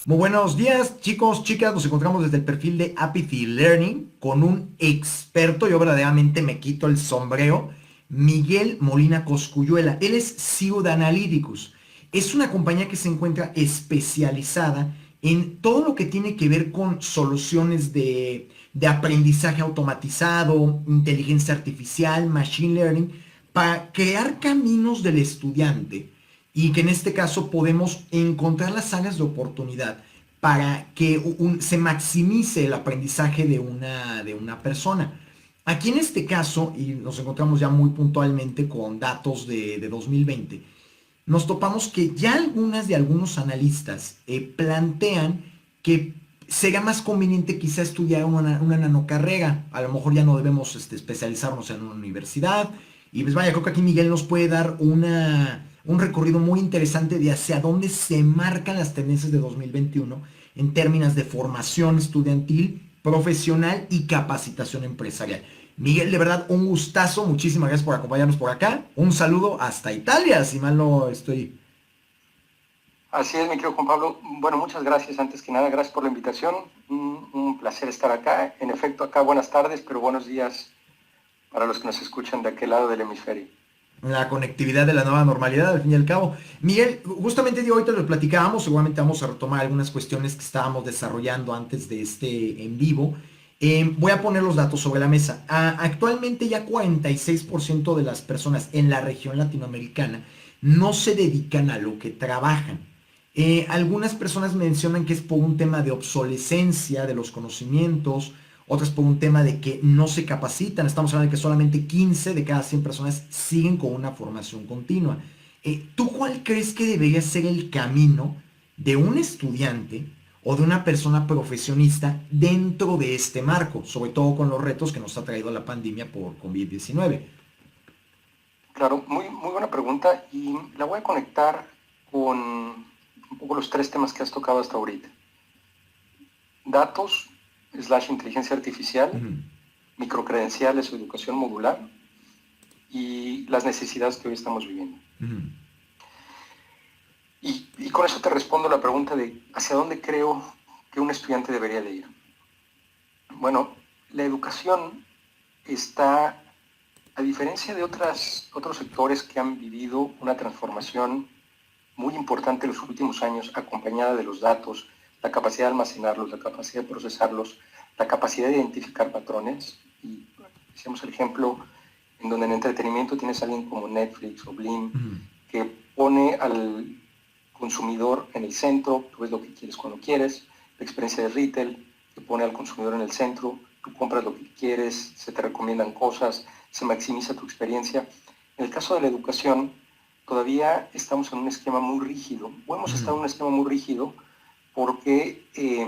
Muy buenos días, chicos, chicas. Nos encontramos desde el perfil de Apathy Learning con un experto. Yo verdaderamente me quito el sombrero. Miguel Molina Cosculluela. Él es CEO de Analyticus. Es una compañía que se encuentra especializada en todo lo que tiene que ver con soluciones de aprendizaje automatizado, inteligencia artificial, machine learning, para crear caminos del estudiante y que en este caso podemos encontrar las áreas de oportunidad para que se maximice el aprendizaje de una persona. Aquí en este caso, y nos encontramos ya muy puntualmente con datos de 2020, nos topamos que ya algunos analistas plantean que sería más conveniente quizá estudiar una nanocarrera. A lo mejor ya no debemos especializarnos en una universidad. Y pues vaya, creo que aquí Miguel nos puede dar un recorrido muy interesante de hacia dónde se marcan las tendencias de 2021 en términos de formación estudiantil, profesional y capacitación empresarial. Miguel, de verdad, un gustazo. Muchísimas gracias por acompañarnos por acá. Un saludo hasta Italia, si mal no estoy. Así es, mi querido Juan Pablo. Bueno, muchas gracias. Antes que nada, gracias por la invitación. Un placer estar acá. En efecto, acá buenas tardes, pero buenos días para los que nos escuchan de aquel lado del hemisferio. La conectividad de la nueva normalidad, al fin y al cabo. Miguel, justamente digo, ahorita lo platicábamos, seguramente vamos a retomar algunas cuestiones que estábamos desarrollando antes de este en vivo. Voy a poner los datos sobre la mesa. Actualmente ya 46% de las personas en la región latinoamericana no se dedican a lo que trabajan. Algunas personas mencionan que es por un tema de obsolescencia de los conocimientos, otras por un tema de que no se capacitan. Estamos hablando de que solamente 15 de cada 100 personas siguen con una formación continua. ¿Tú cuál crees que debería ser el camino de un estudiante o de una persona profesionista dentro de este marco, sobre todo con los retos que nos ha traído la pandemia por COVID-19? Claro, muy buena pregunta y la voy a conectar con un poco los tres temas que has tocado hasta ahorita. Datos, inteligencia artificial, Uh -huh. microcredenciales o educación modular y las necesidades que hoy estamos viviendo. Uh -huh. Y con eso te respondo la pregunta de hacia dónde creo que un estudiante debería de ir. Bueno, la educación está, a diferencia de otros sectores que han vivido una transformación muy importante en los últimos años, acompañada de los datos, la capacidad de almacenarlos, la capacidad de procesarlos, la capacidad de identificar patrones. Y hicimos el ejemplo en donde en entretenimiento tienes a alguien como Netflix o Blim, Uh -huh. que pone al consumidor en el centro, tú ves lo que quieres cuando quieres, la experiencia de retail, que pone al consumidor en el centro, tú compras lo que quieres, se te recomiendan cosas, se maximiza tu experiencia. En el caso de la educación, todavía estamos en un esquema muy rígido, o hemos Uh -huh. estado en un esquema muy rígido porque eh,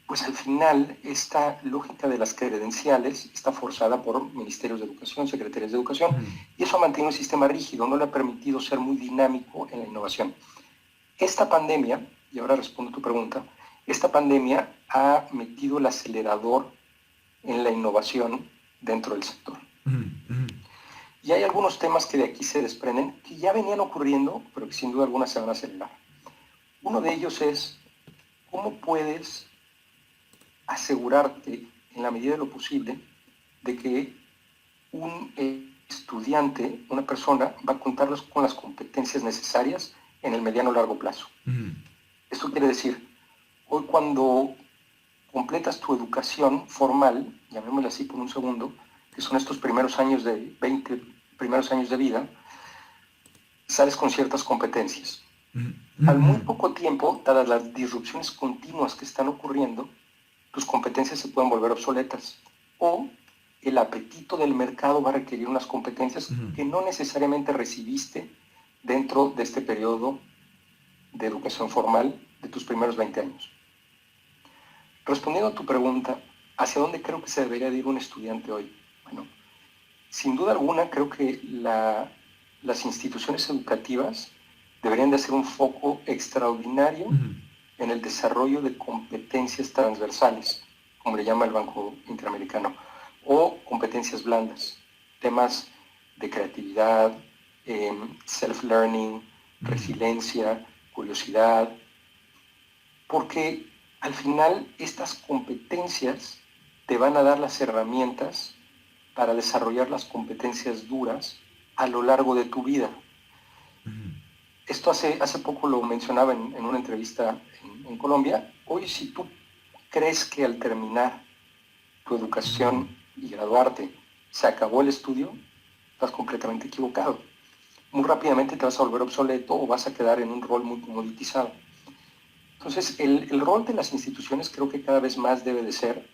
pues al final esta lógica de las credenciales está forzada por ministerios de educación, secretarías de Uh educación, -huh. y eso ha mantenido un sistema rígido, no le ha permitido ser muy dinámico en la innovación. Esta pandemia, y ahora respondo a tu pregunta, esta pandemia ha metido el acelerador en la innovación dentro del sector. Uh -huh. Y hay algunos temas que de aquí se desprenden, que ya venían ocurriendo, pero que sin duda alguna se van a acelerar. Uno de ellos es cómo puedes asegurarte, en la medida de lo posible, de que un estudiante, una persona, va a contar con las competencias necesarias en el mediano o largo plazo. Uh -huh. Esto quiere decir, hoy cuando completas tu educación formal, llamémosla así por un segundo, que son estos primeros años de 20 primeros años de vida, sales con ciertas competencias. Uh Al muy -huh. poco tiempo, dadas las disrupciones continuas que están ocurriendo, tus competencias se pueden volver obsoletas o el apetito del mercado va a requerir unas competencias Uh -huh. que no necesariamente recibiste dentro de este periodo de educación formal de tus primeros 20 años. Respondiendo a tu pregunta, ¿hacia dónde creo que se debería ir un estudiante hoy? Bueno, sin duda alguna creo que las instituciones educativas deberían de hacer un foco extraordinario Uh -huh. en el desarrollo de competencias transversales, como le llama el Banco Interamericano, o competencias blandas, temas de creatividad, self-learning, Uh -huh. resiliencia, curiosidad, porque al final estas competencias te van a dar las herramientas para desarrollar las competencias duras a lo largo de tu vida. Esto hace poco lo mencionaba en una entrevista en Colombia. Hoy, si tú crees que al terminar tu educación y graduarte se acabó el estudio, estás completamente equivocado. Muy rápidamente te vas a volver obsoleto o vas a quedar en un rol muy comoditizado. Entonces, el rol de las instituciones creo que cada vez más debe de ser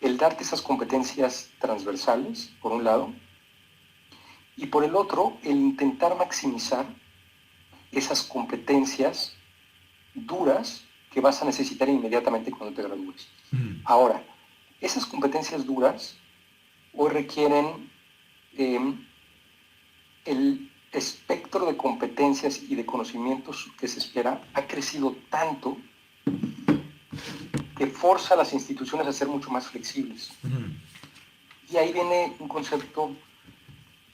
el darte esas competencias transversales, por un lado, y por el otro, el intentar maximizar esas competencias duras que vas a necesitar inmediatamente cuando te gradúes. Ahora, esas competencias duras hoy requieren el espectro de competencias y de conocimientos que se espera ha crecido tanto que forza a las instituciones a ser mucho más flexibles. Y ahí viene un concepto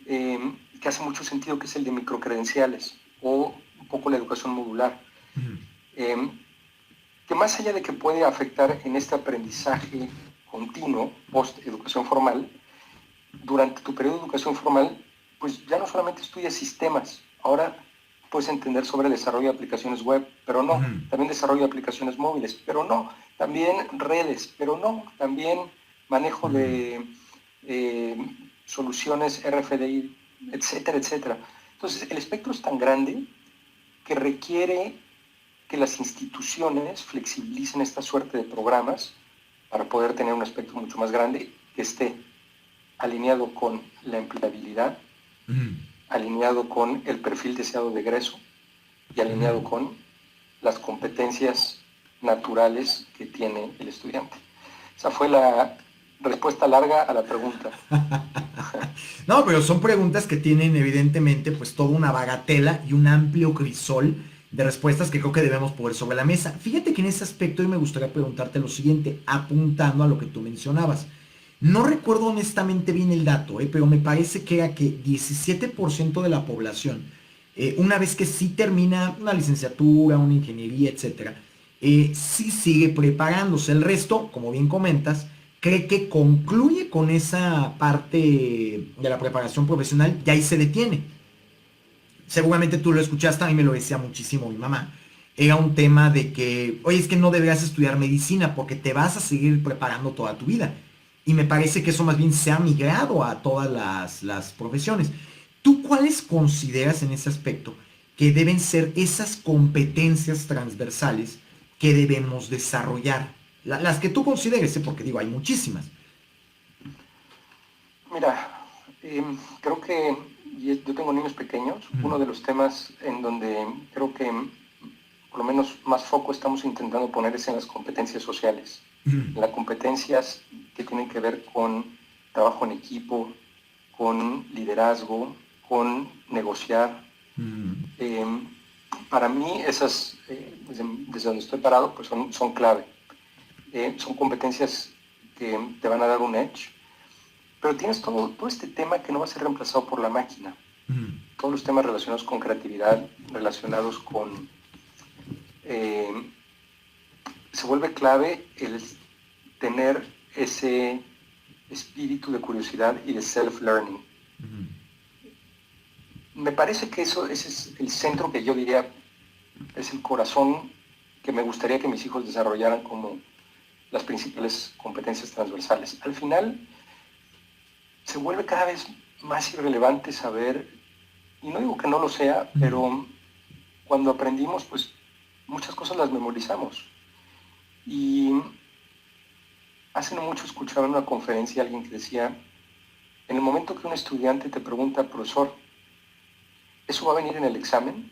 que hace mucho sentido, que es el de microcredenciales o un poco la educación modular. Que más allá de que puede afectar en este aprendizaje continuo post-educación formal, durante tu periodo de educación formal, pues ya no solamente estudias sistemas, ahora puedes entender sobre el desarrollo de aplicaciones web, pero no, también desarrollo de aplicaciones móviles, pero no, también redes, pero no, también manejo de soluciones RFDI, etcétera, etcétera. Entonces, el espectro es tan grande que requiere que las instituciones flexibilicen esta suerte de programas para poder tener un espectro mucho más grande que esté alineado con la empleabilidad, alineado con el perfil deseado de egreso y alineado con las competencias naturales que tiene el estudiante. Esa fue la respuesta larga a la pregunta. No, pero son preguntas que tienen evidentemente pues toda una bagatela y un amplio crisol de respuestas que creo que debemos poner sobre la mesa. Fíjate que en ese aspecto hoy me gustaría preguntarte lo siguiente, apuntando a lo que tú mencionabas. No recuerdo honestamente bien el dato, pero me parece que era que 17% de la población, una vez que sí termina una licenciatura, una ingeniería, etcétera, sí sigue preparándose. El resto, como bien comentas, cree que concluye con esa parte de la preparación profesional y ahí se detiene. Seguramente tú lo escuchaste, a mí me lo decía muchísimo mi mamá. Era un tema de que, oye, es que no deberías estudiar medicina porque te vas a seguir preparando toda tu vida. Y me parece que eso más bien se ha migrado a todas las profesiones. ¿Tú cuáles consideras en ese aspecto que deben ser esas competencias transversales que debemos desarrollar? Las que tú consideres, porque digo, hay muchísimas. Mira, creo que yo tengo niños pequeños. Uno de los temas en donde creo que por lo menos más foco estamos intentando poner es en las competencias sociales, en las competencias que tienen que ver con trabajo en equipo, con liderazgo, con negociar. Para mí esas, desde donde estoy parado, pues son clave. Son competencias que te van a dar un edge, pero tienes todo este tema que no va a ser reemplazado por la máquina. Todos los temas relacionados con creatividad, relacionados con... se vuelve clave el tener ese espíritu de curiosidad y de self-learning. Me parece que ese es el centro que yo diría es el corazón que me gustaría que mis hijos desarrollaran como las principales competencias transversales. Al final se vuelve cada vez más irrelevante saber, y no digo que no lo sea, pero cuando aprendimos, pues muchas cosas las memorizamos. Y hace no mucho escuchaba en una conferencia a alguien que decía, en el momento que un estudiante te pregunta, profesor, ¿eso va a venir en el examen?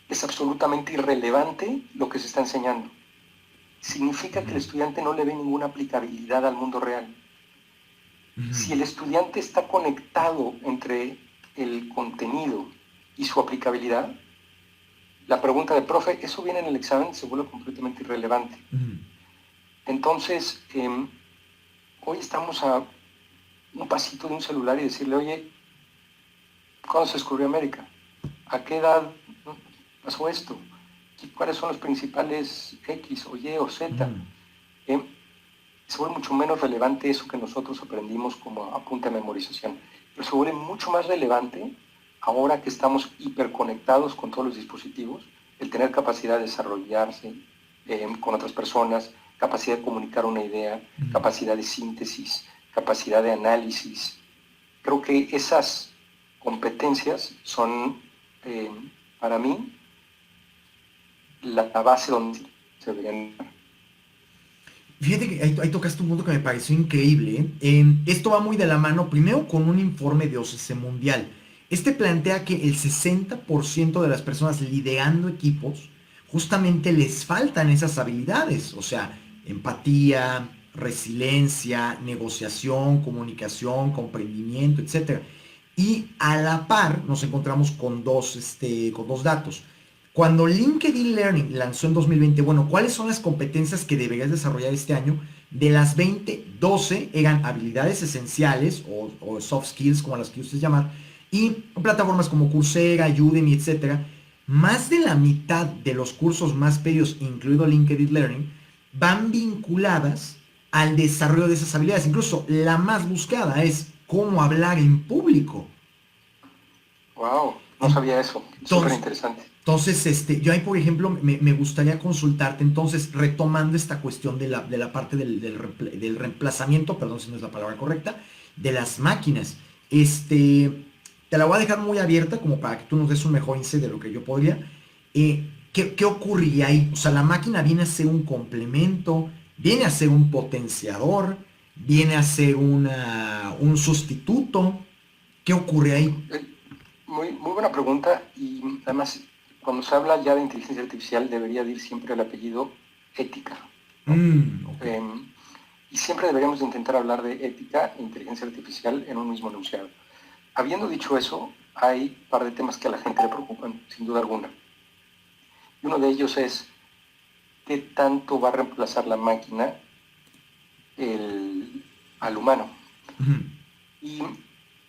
Es absolutamente irrelevante lo que se está enseñando. Significa que el estudiante no le ve ninguna aplicabilidad al mundo real. Si el estudiante está conectado entre el contenido y su aplicabilidad, la pregunta de profe, ¿eso viene en el examen? Se vuelve completamente irrelevante. Entonces, hoy estamos a un pasito de un celular y decirle, oye, ¿cuándo se descubrió América? ¿A qué edad pasó esto? y cuáles son los principales X o Y o Z. Mm. Eh, Se vuelve mucho menos relevante eso que nosotros aprendimos como a punta de memorización, pero se vuelve mucho más relevante ahora que estamos hiperconectados con todos los dispositivos, el tener capacidad de desarrollarse con otras personas, capacidad de comunicar una idea, Mm. capacidad de síntesis, capacidad de análisis. Creo que esas competencias son, eh, para mí, la base donde se deberían dar. Fíjate que ahí tocaste un punto que me pareció increíble, ¿eh? Esto va muy de la mano, primero con un informe de OCC Mundial. Este plantea que el 60% de las personas liderando equipos justamente les faltan esas habilidades, o sea, empatía, resiliencia, negociación, comunicación, comprendimiento, etcétera. Y a la par nos encontramos con dos datos. Cuando LinkedIn Learning lanzó en 2020, bueno, ¿cuáles son las competencias que deberías desarrollar este año? De las 20, 12 eran habilidades esenciales o soft skills, como las que ustedes llaman, y plataformas como Coursera, Udemy, etcétera. Más de la mitad de los cursos más pedidos, incluido LinkedIn Learning, van vinculadas al desarrollo de esas habilidades. Incluso la más buscada es cómo hablar en público. Wow, no sabía eso, súper Entonces, interesante. yo ahí, por ejemplo, me gustaría consultarte, entonces, retomando esta cuestión de la parte del reemplazamiento, perdón si no es la palabra correcta, de las máquinas. Te la voy a dejar muy abierta como para que tú nos des un mejor insight de lo que yo podría. ¿Qué ocurriría ahí? O sea, la máquina viene a ser un complemento, viene a ser un potenciador, viene a ser un sustituto. ¿Qué ocurre ahí? Muy buena pregunta y además cuando se habla ya de inteligencia artificial debería de ir siempre el apellido ética, ¿no? Ok. Eh, y siempre deberíamos de intentar hablar de ética e inteligencia artificial en un mismo enunciado. Habiendo dicho eso, hay un par de temas que a la gente le preocupan, sin duda alguna. Y uno de ellos es qué tanto va a reemplazar la máquina al humano. Ujú, Y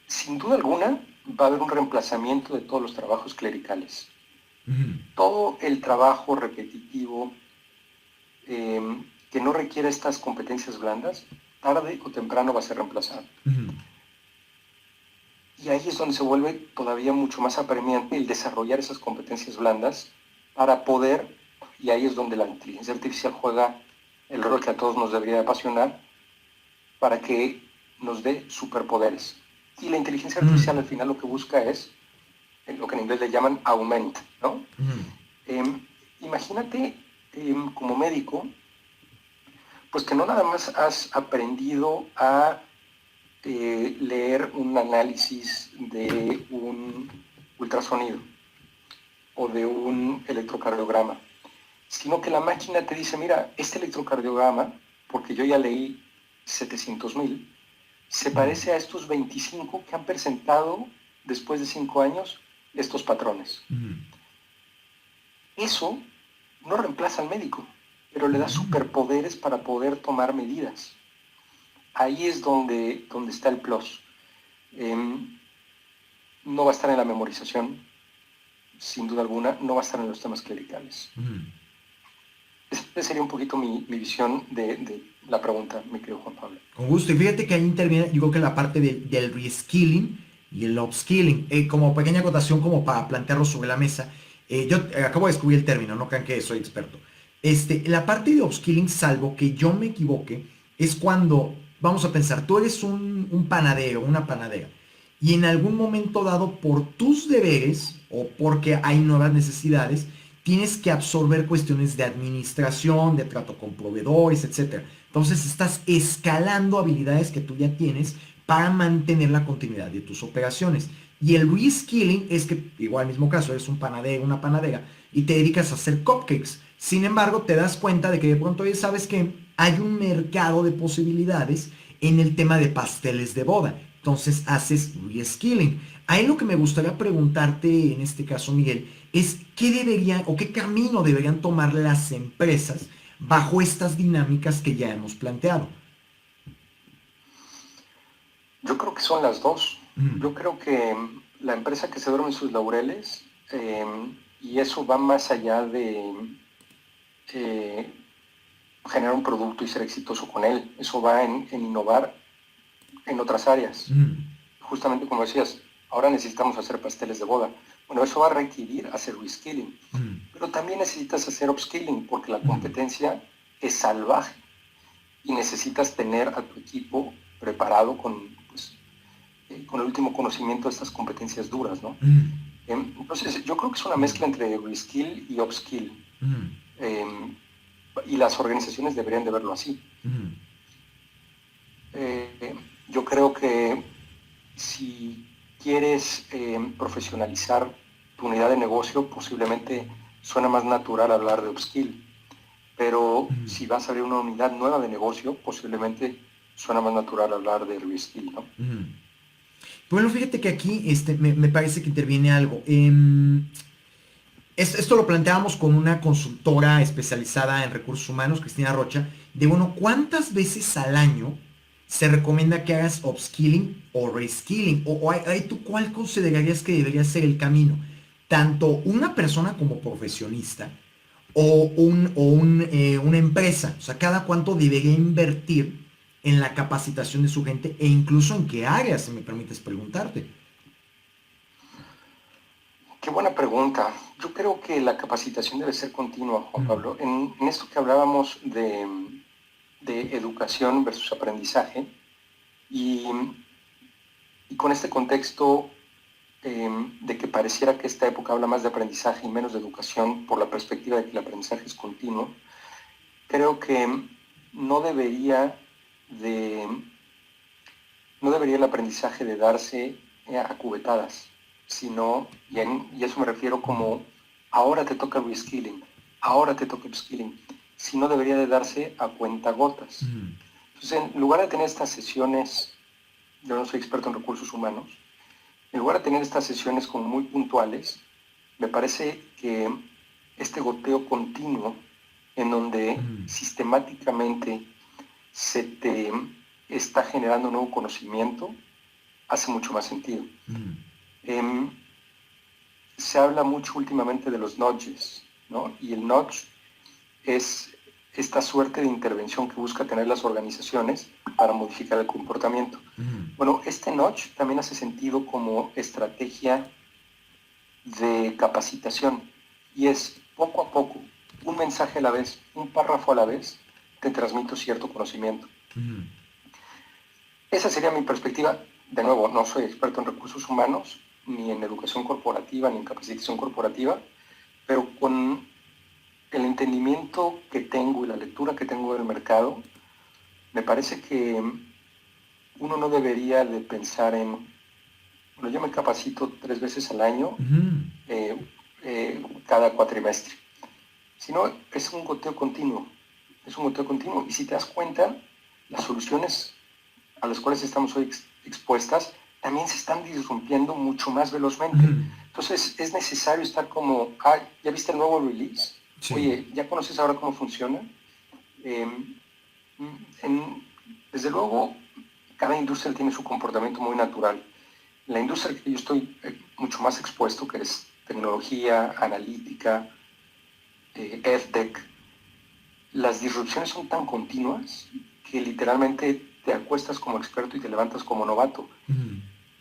sin duda alguna va a haber un reemplazamiento de todos los trabajos clericales. ujú, Todo el trabajo repetitivo que no requiere estas competencias blandas, tarde o temprano va a ser reemplazado. ujú. Y ahí es donde se vuelve todavía mucho más apremiante el desarrollar esas competencias blandas para poder, y ahí es donde la inteligencia artificial juega el rol que a todos nos debería apasionar, para que nos dé superpoderes. Y la inteligencia artificial al Mm, final lo que busca es lo que en inglés le llaman augment, ¿no? mm, Eh, Imagínate como médico, pues que no nada más has aprendido a leer un análisis de un ultrasonido o de un electrocardiograma, sino que la máquina te dice, mira, este electrocardiograma, porque yo ya leí 700,000, se mm, parece a estos 25 que han presentado después de 5 años estos patrones. mm, Eso no reemplaza al médico, pero le da mm. superpoderes para poder tomar medidas. Ahí es donde está el plus. Eh, no va a estar en la memorización, sin duda alguna, no va a estar en los temas clericales. Mm. Esa sería un poquito mi visión de la pregunta, mi querido Juan Pablo. Con gusto. Y fíjate que ahí interviene, yo creo que la parte del reskilling y el upskilling, como pequeña acotación, como para plantearlo sobre la mesa. Yo acabo de descubrir el término, no crean que soy experto. La parte de upskilling, salvo que yo me equivoque, es cuando, vamos a pensar, tú eres un panadero, una panadera, y en algún momento dado, por tus deberes o porque hay nuevas necesidades, tienes que absorber cuestiones de administración, de trato con proveedores, etcétera. Entonces estás escalando habilidades que tú ya tienes para mantener la continuidad de tus operaciones. Y el reskilling es que, igual mismo caso, eres un panadero, una panadera, y te dedicas a hacer cupcakes. Sin embargo, te das cuenta de que de pronto ya sabes que hay un mercado de posibilidades en el tema de pasteles de boda. Entonces haces reskilling. Ahí lo que me gustaría preguntarte en este caso, Miguel, es qué deberían o qué camino deberían tomar las empresas bajo estas dinámicas que ya hemos planteado. Yo creo que son las dos. Yo Mm, creo que la empresa que se duerme en sus laureles y eso va más allá de eh, generar un producto y ser exitoso con él. Eso va en innovar en otras áreas. Justamente como decías, ahora necesitamos hacer pasteles de boda. Bueno, eso va a requerir hacer reskilling, pero también necesitas hacer upskilling porque la competencia es salvaje y necesitas tener a tu equipo preparado con el último conocimiento de estas competencias duras, ¿no? Entonces, yo creo que es una mezcla entre reskill y upskill. Y las organizaciones deberían de verlo así. Yo creo que si quieres profesionalizar tu unidad de negocio, posiblemente suena más natural hablar de upskill, pero si vas a abrir una unidad nueva de negocio, posiblemente suena más natural hablar de reskill, ¿no? Bueno, fíjate que aquí me parece que interviene algo. Esto lo planteábamos con una consultora especializada en recursos humanos, Cristina Rocha, de bueno, ¿cuántas veces al año se recomienda que hagas upskilling o reskilling? O ahí tú, ¿cuál considerarías que debería ser el camino? Tanto una persona como profesionista o una empresa. O sea, cada cuánto debería invertir en la capacitación de su gente e incluso en qué áreas, si me permites preguntarte. Qué buena pregunta. Yo creo que la capacitación debe ser continua, Juan Pablo. En esto que hablábamos de educación versus aprendizaje, y con este contexto de que pareciera que esta época habla más de aprendizaje y menos de educación por la perspectiva de que el aprendizaje es continuo, creo que no debería de no debería el aprendizaje de darse a cubetadas, sino, y a eso me refiero como ahora te toca reskilling, ahora te toca upskilling, sino debería de darse a cuentagotas. Entonces, en lugar de tener estas sesiones, yo no soy experto en recursos humanos, en lugar de tener estas sesiones como muy puntuales, me parece que este goteo continuo en donde sistemáticamente se te está generando nuevo conocimiento hace mucho más sentido. Se habla mucho últimamente de los nudges, ¿no? Y el nudge es esta suerte de intervención que busca tener las organizaciones para modificar el comportamiento. Bueno, este nudge también hace sentido como estrategia de capacitación y es poco a poco, un mensaje a la vez, un párrafo a la vez, te transmito cierto conocimiento. Esa sería mi perspectiva. De nuevo, no soy experto en recursos humanos, ni en educación corporativa, ni en capacitación corporativa, pero con el entendimiento que tengo y la lectura que tengo del mercado, me parece que uno no debería de pensar en, bueno, yo me capacito 3 veces al año, cada cuatrimestre, sino es un goteo continuo, y si te das cuenta, las soluciones a las cuales estamos hoy expuestas también se están disrumpiendo mucho más velozmente. Entonces es necesario estar como, ¿ya viste el nuevo release? Sí. Oye, ¿ya conoces ahora cómo funciona? Desde luego, cada industria tiene su comportamiento muy natural. La industria que yo estoy mucho más expuesto, que es tecnología, analítica, EdTech, las disrupciones son tan continuas que literalmente te acuestas como experto y te levantas como novato.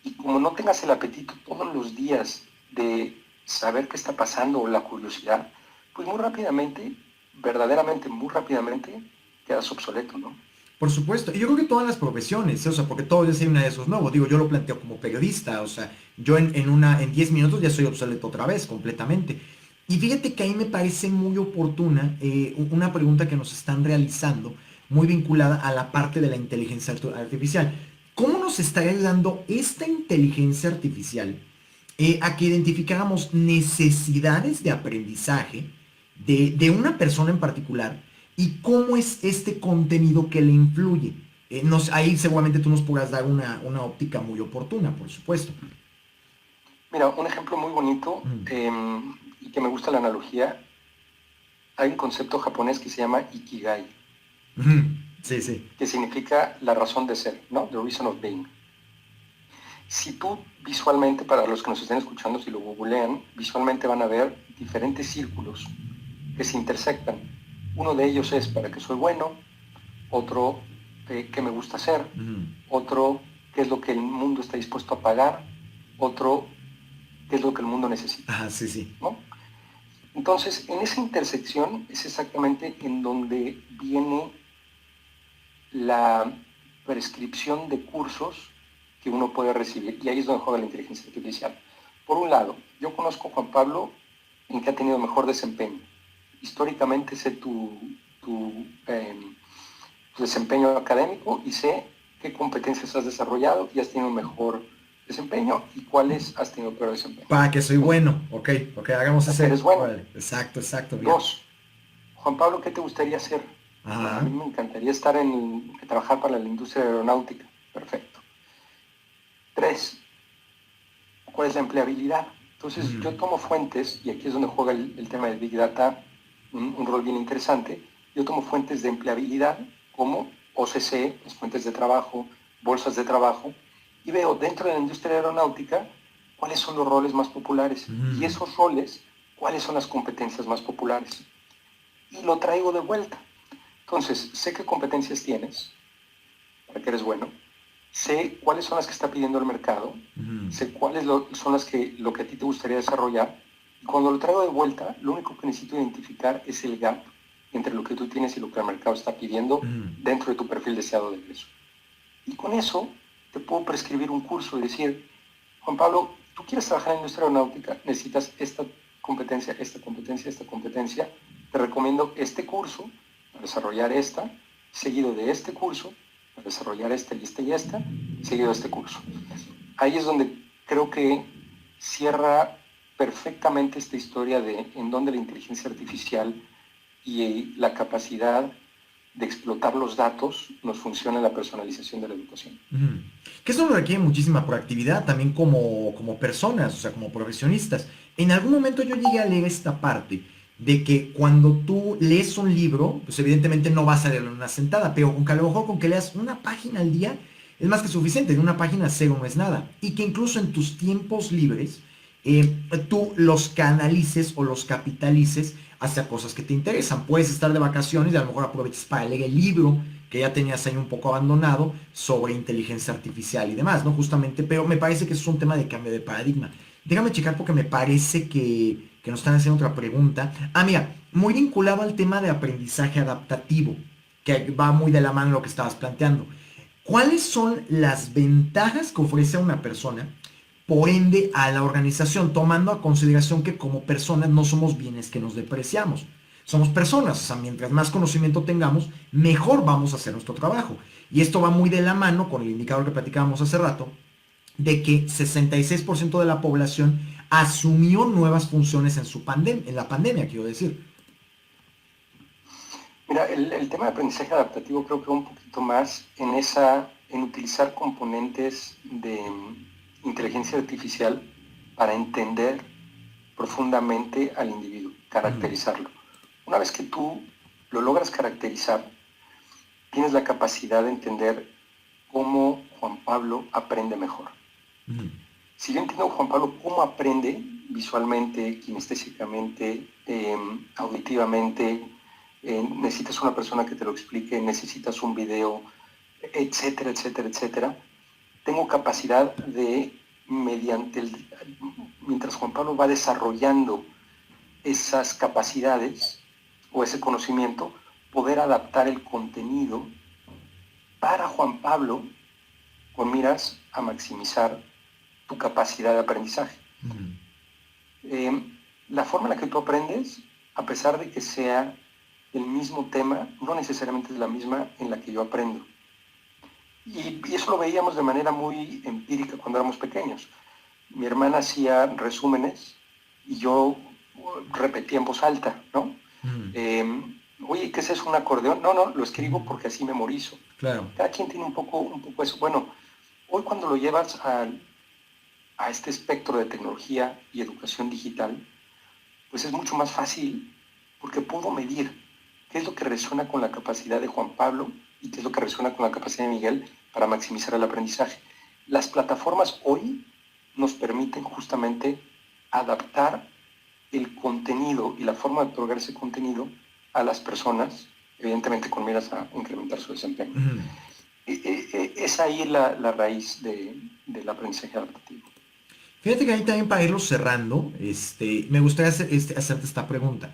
Y como no tengas el apetito todos los días de saber qué está pasando o la curiosidad, pues muy rápidamente, verdaderamente muy rápidamente, quedas obsoleto, ¿no? Por supuesto, y yo creo que todas las profesiones, o sea, porque todos ya hay una de esos nuevos, digo, yo lo planteo como periodista, o sea, yo en 10 minutos ya soy obsoleto otra vez, completamente. Y fíjate que ahí me parece muy oportuna una pregunta que nos están realizando, muy vinculada a la parte de la inteligencia artificial. ¿Cómo nos está ayudando esta inteligencia artificial a que identificáramos necesidades de aprendizaje de una persona en particular y cómo es este contenido que le influye? Ahí seguramente tú nos podrás dar una óptica muy oportuna, por supuesto. Mira, un ejemplo muy bonito y que me gusta la analogía, hay un concepto japonés que se llama Ikigai. Sí, sí. Que significa la razón de ser, ¿no? The reason of being. Si tú visualmente, para los que nos estén escuchando, si lo googlean, visualmente van a ver diferentes círculos que se intersectan. Uno de ellos es para qué soy bueno, otro qué me gusta hacer, otro qué es lo que el mundo está dispuesto a pagar, otro qué es lo que el mundo necesita. Ajá, sí, sí. ¿No? Entonces, en esa intersección es exactamente en donde viene la prescripción de cursos que uno puede recibir, y ahí es donde juega la inteligencia artificial. Por un lado, yo conozco a Juan Pablo en que ha tenido mejor desempeño. Históricamente sé tu desempeño académico y sé qué competencias has desarrollado y has tenido mejor desempeño y cuáles has tenido peor desempeño. Para que soy bueno. Ok, hagamos Para que ese. eres bueno. Vale. Exacto, bien. 2, Juan Pablo, ¿qué te gustaría hacer? Ajá. A mí me encantaría trabajar para la industria aeronáutica. Perfecto. 3, ¿cuál es la empleabilidad? Entonces yo tomo fuentes, y aquí es donde juega el tema de Big Data un rol bien interesante. Yo tomo fuentes de empleabilidad como OCC, las fuentes de trabajo, bolsas de trabajo, y veo dentro de la industria aeronáutica cuáles son los roles más populares y esos roles, cuáles son las competencias más populares. Y lo traigo de vuelta. Entonces, sé qué competencias tienes, para que eres bueno, sé cuáles son las que está pidiendo el mercado, sé cuáles son lo que a ti te gustaría desarrollar, y cuando lo traigo de vuelta, lo único que necesito identificar es el gap entre lo que tú tienes y lo que el mercado está pidiendo dentro de tu perfil deseado de ingreso. Y con eso te puedo prescribir un curso y decir, Juan Pablo, tú quieres trabajar en la industria aeronáutica, necesitas esta competencia, esta competencia, esta competencia, te recomiendo este curso para desarrollar esta, seguido de este curso para desarrollar esta y esta y esta, seguido de este curso. Ahí es donde creo que cierra perfectamente esta historia de en donde la inteligencia artificial y la capacidad de explotar los datos nos funciona en la personalización de la educación. Que eso nos requiere muchísima proactividad también como personas, o sea, como profesionistas. En algún momento yo llegué a leer esta parte de que cuando tú lees un libro, pues evidentemente no vas a leerlo en una sentada, pero con que a lo mejor con que leas una página al día es más que suficiente. En una página cero no es nada. Y que incluso en tus tiempos libres tú los canalices o los capitalices hacia cosas que te interesan. Puedes estar de vacaciones y a lo mejor aproveches para leer el libro que ya tenías ahí un poco abandonado sobre inteligencia artificial y demás, ¿no? Justamente, pero me parece que eso es un tema de cambio de paradigma. Déjame checar porque me parece que nos están haciendo otra pregunta. Ah, mira, muy vinculado al tema de aprendizaje adaptativo, que va muy de la mano lo que estabas planteando. ¿Cuáles son las ventajas que ofrece a una persona, por ende a la organización, tomando a consideración que como personas no somos bienes que nos depreciamos? Somos personas, o sea, mientras más conocimiento tengamos, mejor vamos a hacer nuestro trabajo. Y esto va muy de la mano con el indicador que platicábamos hace rato, de que 66% de la población asumió nuevas funciones en la pandemia, quiero decir. Mira, el tema de aprendizaje adaptativo creo que va un poquito más en utilizar componentes de inteligencia artificial para entender profundamente al individuo, caracterizarlo. Una vez que tú lo logras caracterizar, tienes la capacidad de entender cómo Juan Pablo aprende mejor. Si yo entiendo Juan Pablo cómo aprende visualmente, kinestésicamente, auditivamente, necesitas una persona que te lo explique, necesitas un video, etcétera, etcétera, etcétera. Tengo capacidad de, mientras Juan Pablo va desarrollando esas capacidades o ese conocimiento, poder adaptar el contenido para Juan Pablo con miras a maximizar tu capacidad de aprendizaje. La forma en la que tú aprendes, a pesar de que sea el mismo tema, no necesariamente es la misma en la que yo aprendo. Y eso lo veíamos de manera muy empírica cuando éramos pequeños. Mi hermana hacía resúmenes y yo repetía en voz alta, ¿no? Oye, ¿qué es eso, un acordeón? No, lo escribo porque así memorizo. Claro. Cada quien tiene un poco eso. Bueno, hoy cuando lo llevas a este espectro de tecnología y educación digital, pues es mucho más fácil porque puedo medir qué es lo que resuena con la capacidad de Juan Pablo y qué es lo que resuena con la capacidad de Miguel para maximizar el aprendizaje. las plataformas hoy nos permiten justamente adaptar el contenido y la forma de otorgar ese contenido a las personas, evidentemente con miras a incrementar su desempeño. Es ahí la raíz del aprendizaje adaptativo. Fíjate que ahí también para irlo cerrando, me gustaría hacerte esta pregunta.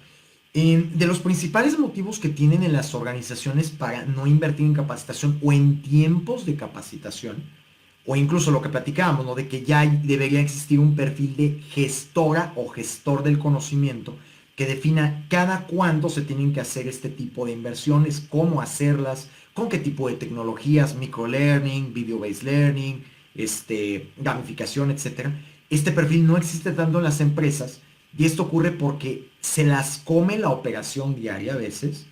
De los principales motivos que tienen en las organizaciones para no invertir en capacitación o en tiempos de capacitación, o incluso lo que platicábamos, ¿no? De que ya debería existir un perfil de gestora o gestor del conocimiento que defina cada cuánto se tienen que hacer este tipo de inversiones, cómo hacerlas, con qué tipo de tecnologías, microlearning, video-based learning, gamificación, etcétera. Este perfil no existe tanto en las empresas y esto ocurre porque se las come la operación diaria a veces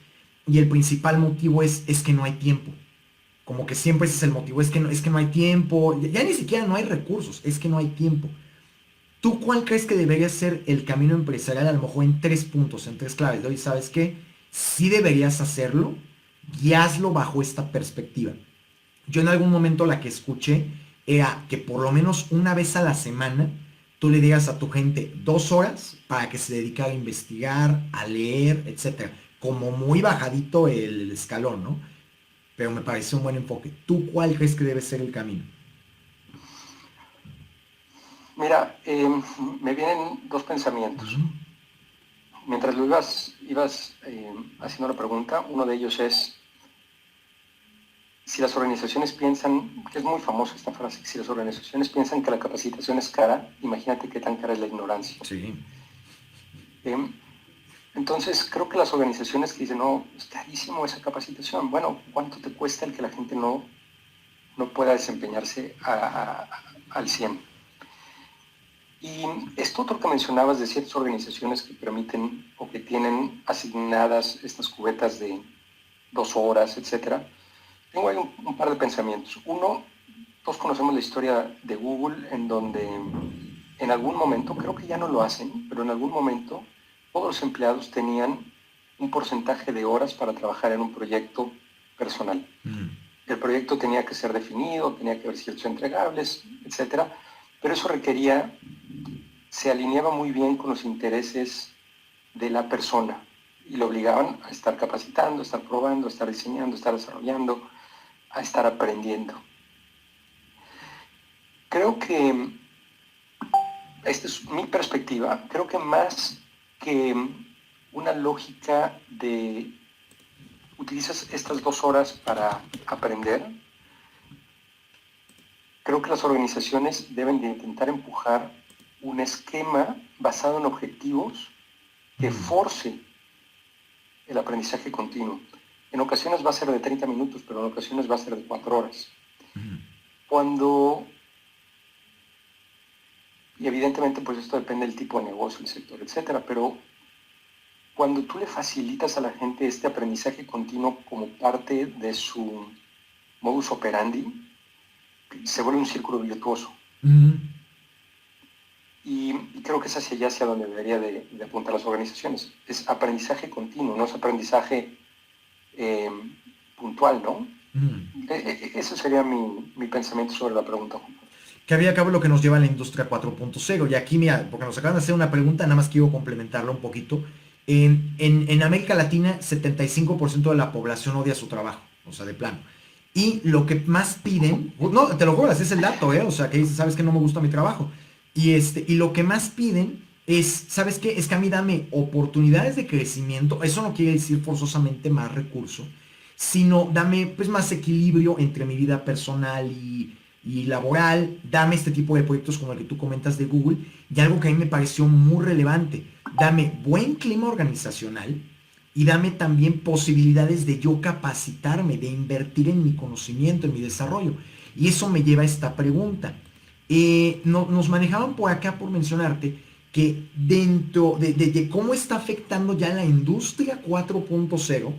y el principal motivo es que no hay tiempo. Como que siempre ese es el motivo, es que no hay tiempo, ya ni siquiera no hay recursos, es que no hay tiempo. ¿Tú cuál crees que debería ser el camino empresarial a lo mejor en tres puntos, en tres claves? De hoy, ¿sabes qué? Sí deberías hacerlo y hazlo bajo esta perspectiva. Yo en algún momento la que escuché era que por lo menos una vez a la semana tú le digas a tu gente 2 horas para que se dedicara a investigar, a leer, etcétera. Como muy bajadito el escalón, ¿no? Pero me parece un buen enfoque. ¿Tú cuál crees que debe ser el camino? Mira, me vienen dos pensamientos. Ujú. Mientras lo ibas haciendo la pregunta, uno de ellos es, si las organizaciones piensan, que es muy famosa esta frase, si las organizaciones piensan que la capacitación es cara, imagínate qué tan cara es la ignorancia. Sí. Eh, entonces, creo que las organizaciones que dicen, no, es carísimo esa capacitación, bueno, ¿cuánto te cuesta el que la gente no pueda desempeñarse al 100? Y esto otro que mencionabas de ciertas organizaciones que permiten o que tienen asignadas estas cubetas de 2 horas, etcétera. Tengo ahí un par de pensamientos. Uno, todos conocemos la historia de Google, en donde en algún momento, creo que ya no lo hacen, pero en algún momento todos los empleados tenían un porcentaje de horas para trabajar en un proyecto personal. El proyecto tenía que ser definido, tenía que haber ciertos entregables, etcétera, pero eso requería, se alineaba muy bien con los intereses de la persona y lo obligaban a estar capacitando, a estar probando, a estar diseñando, a estar desarrollando, a estar aprendiendo. Creo que, esta es mi perspectiva, creo que más que una lógica de utilizas estas 2 horas para aprender, creo que las organizaciones deben de intentar empujar un esquema basado en objetivos que force el aprendizaje continuo. En ocasiones va a ser de 30 minutos, pero en ocasiones va a ser de 4 horas. Cuando, y evidentemente pues esto depende del tipo de negocio, el sector, etcétera, pero cuando tú le facilitas a la gente este aprendizaje continuo como parte de su modus operandi, se vuelve un círculo virtuoso. Y creo que es hacia allá hacia donde debería de apuntar las organizaciones. Es aprendizaje continuo, no es aprendizaje puntual, ¿no? Eso sería mi pensamiento sobre la pregunta. Que había cabo lo que nos lleva a la industria 4.0. Y aquí, mira, porque nos acaban de hacer una pregunta, nada más quiero complementarla un poquito. En América Latina, 75% de la población odia su trabajo, o sea, de plano. Y lo que más piden, no, te lo juro, ese es el dato, ¿eh? O sea, que dices, sabes que no me gusta mi trabajo. Y lo que más piden es, ¿sabes qué? Es que a mí dame oportunidades de crecimiento. Eso no quiere decir forzosamente más recurso, sino dame pues más equilibrio entre mi vida personal y laboral. Dame este tipo de proyectos como el que tú comentas de Google. Y algo que a mí me pareció muy relevante, dame buen clima organizacional y dame también posibilidades de yo capacitarme, de invertir en mi conocimiento, en mi desarrollo. Y eso me lleva a esta pregunta. Nos manejaban por acá, por mencionarte, que dentro de cómo está afectando ya la industria 4.0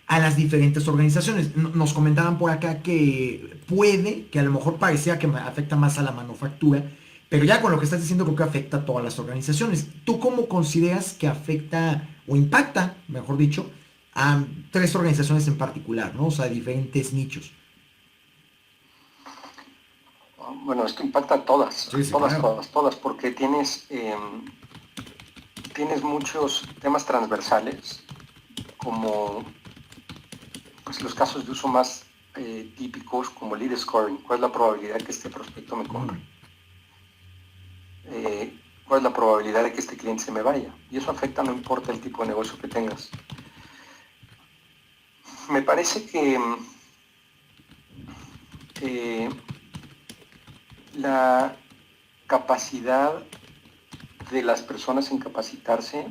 a las diferentes organizaciones. Nos comentaban por acá que puede, que a lo mejor parecía que afecta más a la manufactura, pero ya con lo que estás diciendo creo que afecta a todas las organizaciones. ¿Tú cómo consideras que afecta o impacta, mejor dicho, a tres organizaciones en particular, ¿no? O sea, diferentes nichos? bueno, esto impacta a todas, Sí, sí, todas, claro. todas, todas, porque tienes muchos temas transversales, como pues, los casos de uso más típicos, como lead scoring. ¿Cuál es la probabilidad de que este prospecto me compre? ¿Cuál es la probabilidad de que este cliente se me vaya? Y eso afecta, no importa el tipo de negocio que tengas. Me parece que la capacidad de las personas en capacitarse,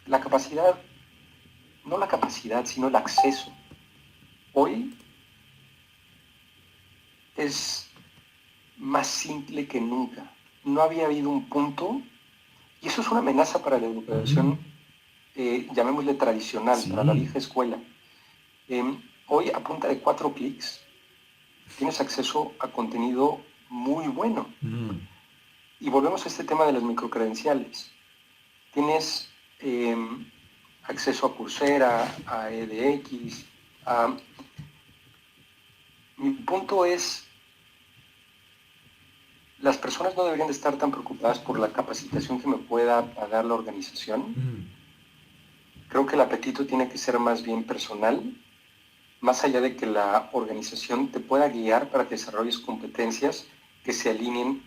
la capacidad, no la capacidad, sino el acceso. Hoy es más simple que nunca. No había habido un punto, y eso es una amenaza para la educación, llamémosle tradicional, para la Sí. vieja escuela. Hoy, a punta de 4 clics, tienes acceso a contenido muy bueno. Y volvemos a este tema de las microcredenciales. Tienes acceso a Coursera, a edX. Mi punto es, las personas no deberían de estar tan preocupadas por la capacitación que me pueda pagar la organización. Creo que el apetito tiene que ser más bien personal, más allá de que la organización te pueda guiar para que desarrolles competencias que se alineen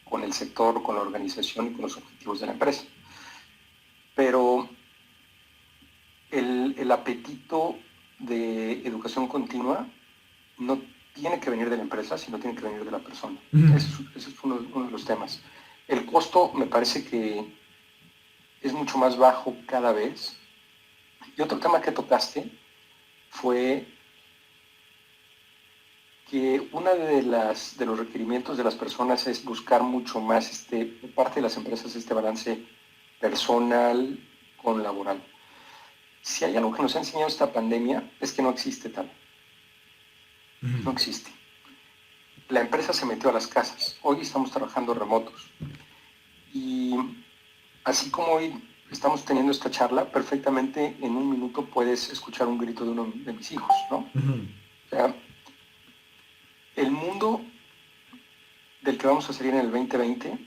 con el sector, con la organización y con los objetivos de la empresa. Pero el apetito de educación continua no tiene que venir de la empresa, sino tiene que venir de la persona. Ese es uno de los temas. El costo me parece que es mucho más bajo cada vez. Y otro tema que tocaste fue que uno de los requerimientos de las personas es buscar mucho más, por parte de las empresas, este balance personal con laboral. Si hay algo que nos ha enseñado esta pandemia, es que no existe tal. No existe. La empresa se metió a las casas. Hoy estamos trabajando remotos. Y así como hoy estamos teniendo esta charla, perfectamente en un minuto puedes escuchar un grito de uno de mis hijos, ¿no? O sea, el mundo del que vamos a salir en el 2020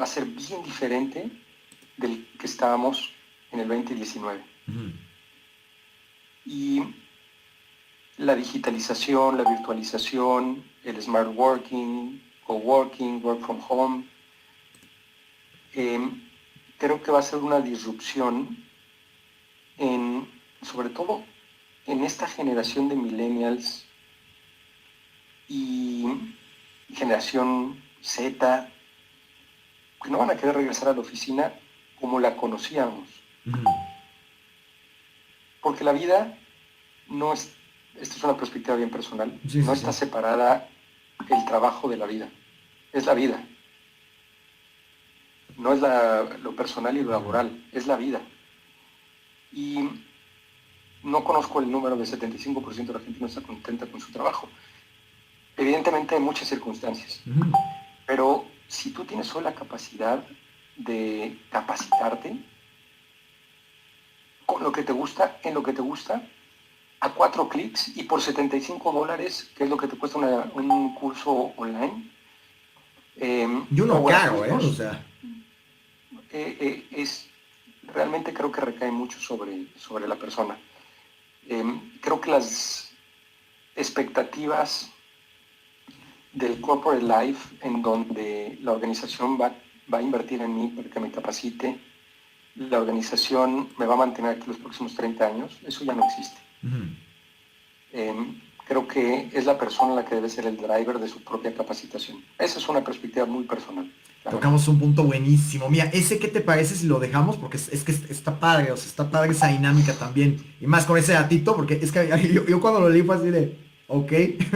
va a ser bien diferente del que estábamos en el 2019. Y la digitalización, la virtualización, el smart working, coworking, work from home, creo que va a ser una disrupción sobre todo en esta generación de millennials y generación Z, que no van a querer regresar a la oficina como la conocíamos. Porque la vida no es, esta es una perspectiva bien personal, no está separada el trabajo de la vida, es la vida. No es lo personal y lo laboral, es la vida. Y no conozco el número del 75% de la gente no está contenta con su trabajo. Evidentemente hay muchas circunstancias, pero si tú tienes hoy la capacidad de capacitarte con lo que te gusta, en lo que te gusta, a 4 clics y por $75, que es lo que te cuesta un curso online. Y uno caro, o sea. Realmente creo que recae mucho sobre la persona. Creo que las expectativas del corporate life, en donde la organización va a invertir en mí para que me capacite, la organización me va a mantener aquí los próximos 30 años, eso ya no existe. Creo que es la persona la que debe ser el driver de su propia capacitación. Esa es una perspectiva muy personal. Claro. Tocamos un punto buenísimo. Mira, ese qué te parece si lo dejamos, porque es que está padre, o sea, está padre esa dinámica también. Y más con ese datito, porque es que yo cuando lo leí fue así de, ok,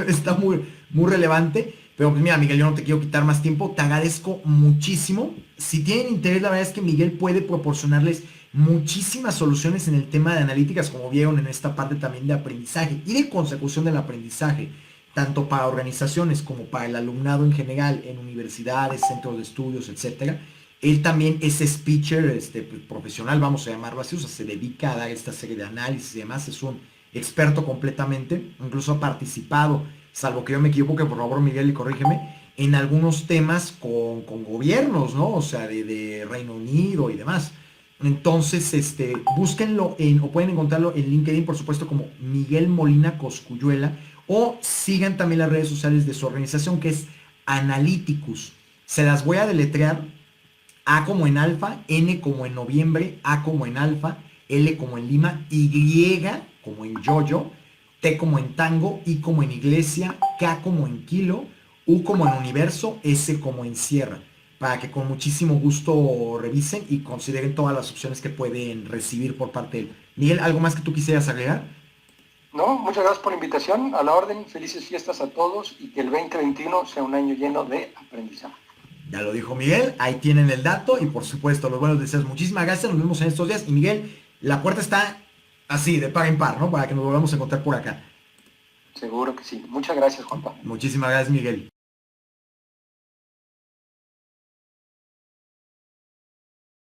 está muy relevante. Pero pues mira, Miguel, yo no te quiero quitar más tiempo, te agradezco muchísimo. Si tienen interés, la verdad es que Miguel puede proporcionarles muchísimas soluciones en el tema de analíticas, como vieron en esta parte también de aprendizaje y de consecución del aprendizaje, tanto para organizaciones como para el alumnado en general, en universidades, centros de estudios, etcétera. Él también es speaker profesional, vamos a llamarlo así, o sea, se dedica a dar esta serie de análisis y demás, es un experto completamente, incluso ha participado salvo que yo me equivoque, por favor Miguel y corrígeme, en algunos temas con gobiernos, ¿no? O sea, de Reino Unido y demás. Entonces, búsquenlo o pueden encontrarlo en LinkedIn, por supuesto, como Miguel Molina Cosculluela, o sigan también las redes sociales de su organización, que es Analyticus. Se las voy a deletrear: A como en alfa, N como en noviembre, A como en alfa, L como en Lima, Y como en yoyo, T como en tango, I como en iglesia, K como en kilo, U como en universo, S como en sierra, para que con muchísimo gusto revisen y consideren todas las opciones que pueden recibir por parte de él. Miguel, ¿algo más que tú quisieras agregar? No, muchas gracias por la invitación. A la orden, felices fiestas a todos y que el 2021 sea un año lleno de aprendizaje. Ya lo dijo Miguel, ahí tienen el dato y por supuesto los buenos deseos. Muchísimas gracias, nos vemos en estos días. Y Miguel, la puerta está así, de par en par, ¿no? Para que nos volvamos a encontrar por acá. Seguro que sí. Muchas gracias, Juanpa. Muchísimas gracias, Miguel.